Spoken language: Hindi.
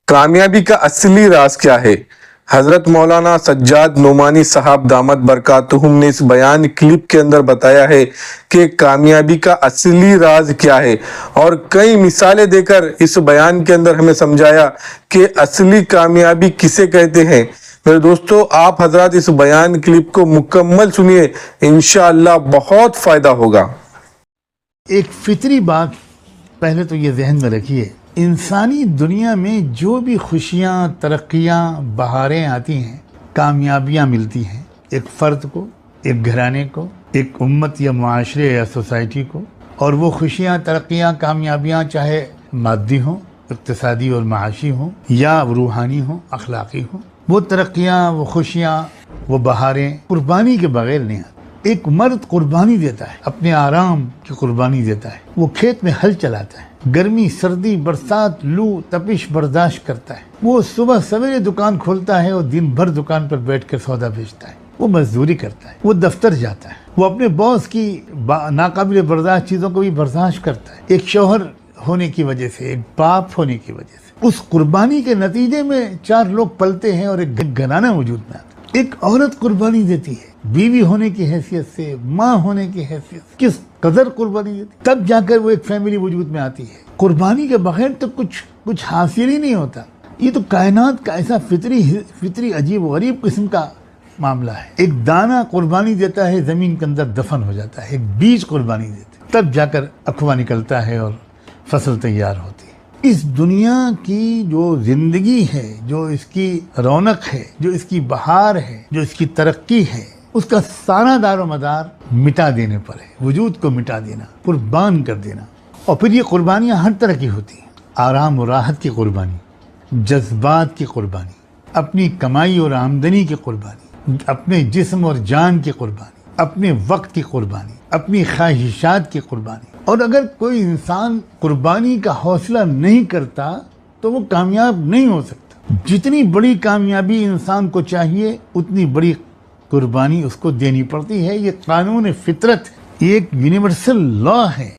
कामयाबी का असली राज क्या है? हजरत मौलाना सज्जाद नोमानी साहब दामत बरकातुहुम ने इस बयान क्लिप के अंदर बताया है कि कामयाबी का असली राज क्या है, और कई मिसालें देकर इस बयान के अंदर हमें समझाया कि असली कामयाबी किसे कहते हैं। मेरे दोस्तों, आप हजरात इस बयान क्लिप को मुकम्मल सुनिए, इंशाअल्लाह बहुत फायदा होगा। एक फितरी बात पहले तो ये जहन में रखिए, इंसानी दुनिया में जो भी खुशियाँ, तरक्कियाँ, बहारें आती हैं, कामयाबियाँ मिलती हैं एक फ़र्द को, एक घराने को, एक उम्मत या माशरे या सोसाइटी को। और वो खुशियाँ, तरक्कियाँ, कामयाबियाँ चाहे मादी हों, इक़्तिसादी और माशी हों, या रूहानी हों, अखलाक़ी हों, वो तरक्कियाँ, वो खुशियाँ, वो बहारें कुर्बानी के बग़ैर नहीं आती। एक मर्द कुर्बानी देता है, अपने आराम की कुर्बानी देता है। वो खेत में हल चलाता है, गर्मी, सर्दी, बरसात, लू, तपिश बर्दाश्त करता है। वो सुबह सवेरे दुकान खोलता है और दिन भर दुकान पर बैठकर सौदा बेचता है। वो मजदूरी करता है, वो दफ्तर जाता है, वो अपने बॉस की नाकाबिल बर्दाश्त चीज़ों को भी बर्दाश्त करता है, एक शौहर होने की वजह से, एक बाप होने की वजह से। उस कुर्बानी के नतीजे में 4 लोग पलते हैं और एक घराना वजूद में आता है। एक औरत कुर्बानी देती है, बीवी होने की हैसियत से, माँ होने की हैसियत से, किस कदर कुर्बानी देती, तब जाकर वो एक फैमिली वजूद में आती है। कुर्बानी के बगैर तो कुछ हासिल ही नहीं होता। ये तो कायनात का ऐसा फितरी अजीब व गरीब किस्म का मामला है। एक दाना कुर्बानी देता है, जमीन के अंदर दफन हो जाता है। एक बीज कुर्बानी देते, तब जाकर अखवा निकलता है और फसल तैयार होती है। इस दुनिया की जो जिंदगी है, जो इसकी रौनक है, जो इसकी बहार है, जो इसकी तरक्की है, उसका सारा दारो मदार मिटा देने पर है। वजूद को मिटा देना, कुर्बान कर देना। और फिर ये कुर्बानियाँ हर तरह की होती हैं। आराम और राहत की कुर्बानी, जज्बात की कुर्बानी, अपनी कमाई और आमदनी की कुर्बानी, अपने जिस्म और जान की कुर्बानी, अपने वक्त की कुर्बानी, अपनी ख्वाहिशात की कुर्बानी। और अगर कोई इंसान कुर्बानी का हौसला नहीं करता तो वो कामयाब नहीं हो सकता। जितनी बड़ी कामयाबी इंसान को चाहिए, उतनी बड़ी कुर्बानी उसको देनी पड़ती है। ये कानून फितरत, एक यूनिवर्सल लॉ है।